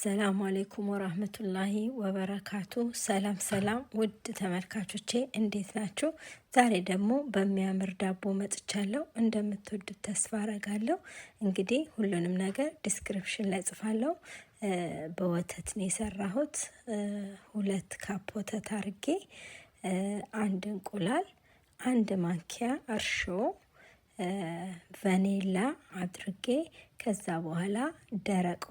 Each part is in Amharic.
አሰላሙ አሌይኩም ወራህመቱላሂ ወበረካቱ። ሰላም ውድ ተመልካቾቼ እንዴት ናችሁ? ዛሬ ደግሞ በሚያምር ዳቦ መጥቻለሁ። እንደምትወዱት ተስፋ አረጋለሁ። እንግዲህ ሁሉንም ነገር ዲስክሪፕሽን ላይ ጽፋለሁ። በወተት ነው የሰራሁት። 2 ካፕ ወተት አርጌ፣ 1 እንቁላል፣ 1 ማንኪያ እርሾ፣ ቫኒላ አድርጌ ከዛ በኋላ ደረቅ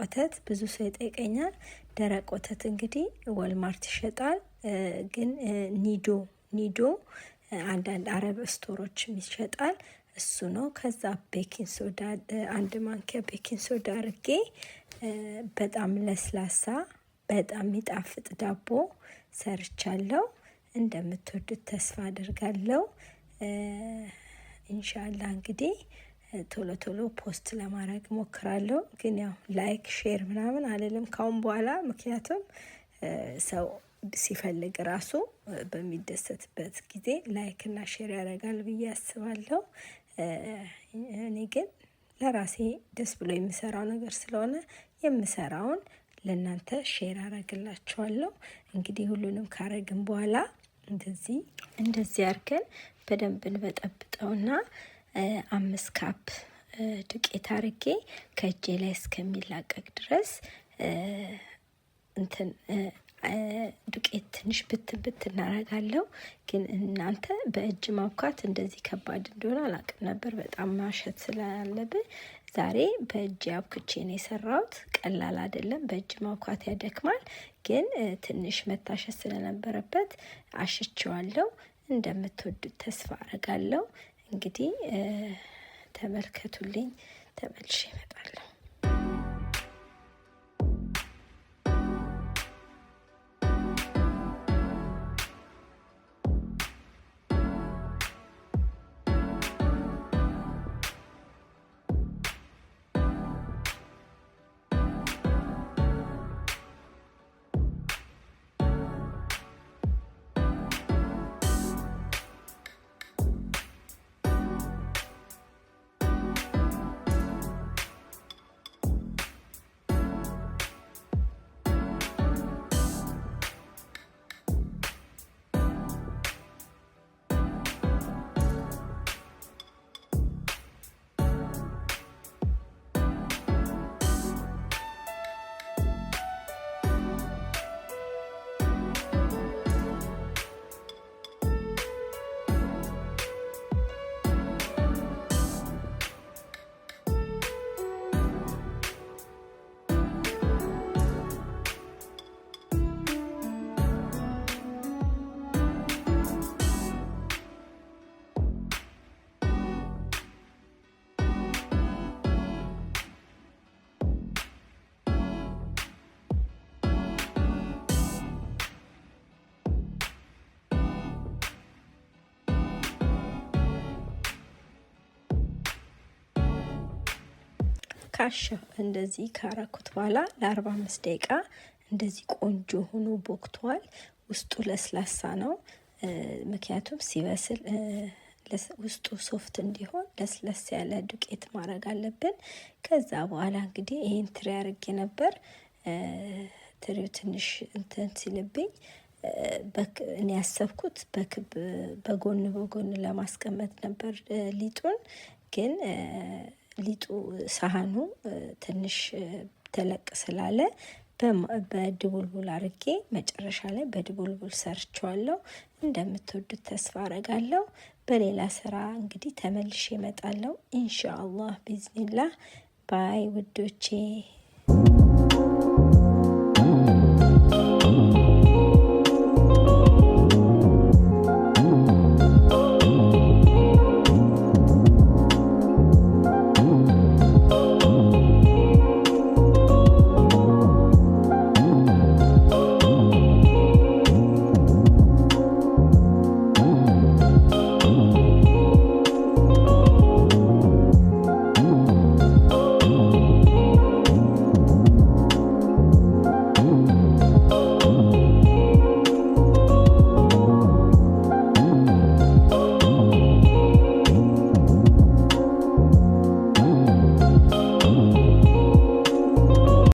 ወተት ብዙ ሰው ይጠይቀኛል። ደረቅ ወተት እንግዲህ ወልማርት ይሸጣል፣ ግን ኒዶ አንዳንድ አረብ ስቶሮች ይሸጣል፣ እሱ ነው። ከዛ ቤኪንግ ሶዳ 1 ማንኪያ ቤኪንግ ሶዳ አርጌ በጣም ለስላሳ በጣም የሚጣፍጥ ዳቦ ሰርቻለሁ። እንደምትወዱት ተስፋ አድርጋለሁ። ኢንሻአላህ እንግዲህ ቶሎ ፖስት ለማድረግ ሞክራለሁ። ግን ያው ላይክ ሼር ምናምን አልልም ካሁን በኋላ፣ ምክንያቱም ሰው ሲፈልግ ራሱ በሚደሰትበት ጊዜ ላይክ እና ሼር ያደርጋል ብዬ አስባለሁ። እኔ ግን ለራሴ ደስ ብሎ የምሰራው ነገር ስለሆነ የምሰራውን ለእናንተ ሼር አደርግላችኋለሁ። እንግዲህ ሁሉንም ካረግን በኋላ እንደዚህ አርገን በደንብ እንበጠብጠውና 5 ካፕ ዱቄት አርጌ ከእጄ ላይ እስከሚላቀቅ ድረስ ዱቄት ትንሽ ብትን እናረጋለሁ። ግን እናንተ በእጅ ማውካት እንደዚህ ከባድ እንደሆነ አላውቅም ነበር፣ በጣም ማሸት ስላለብን ዛሬ በእጅ አብክቼ ነው የሰራሁት። ቀላል አይደለም፣ በእጅ ማውካት ያደክማል። ግን ትንሽ መታሸት ስለነበረበት አሽቼዋለሁ። እንደምትወዱት ተስፋ አረጋለሁ። እንግዲህ ተመልከቱልኝ፣ ተመልሼ እመጣለሁ። እንደዚህ ካረኩት በኋላ ለ45 ደቂቃ እንደዚህ ቆንጆ ሆኖ ቦክቷል። ውስጡ ለስላሳ ነው፣ ምክንያቱም ሲበስል ውስጡ ሶፍት እንዲሆን ለስለስ ያለ ዱቄት ማድረግ አለብን። ከዛ በኋላ እንግዲህ ይሄን ትሪ አርጌ ነበር። ትሪው ትንሽ እንትን ሲልብኝ እኔ ያሰብኩት በክብ በጎን ለማስቀመጥ ነበር ሊጡን። ግን ሊጡ ሳህኑ ትንሽ ተለቅ ስላለ በድቡልቡል አርጌ መጨረሻ ላይ በድቡልቡል ሰርቸዋለሁ። እንደምትወዱት ተስፋ አረጋለሁ። በሌላ ስራ እንግዲህ ተመልሼ እመጣለሁ ኢንሻአላህ ቢዝኒላህ። ባይ ውዶቼ።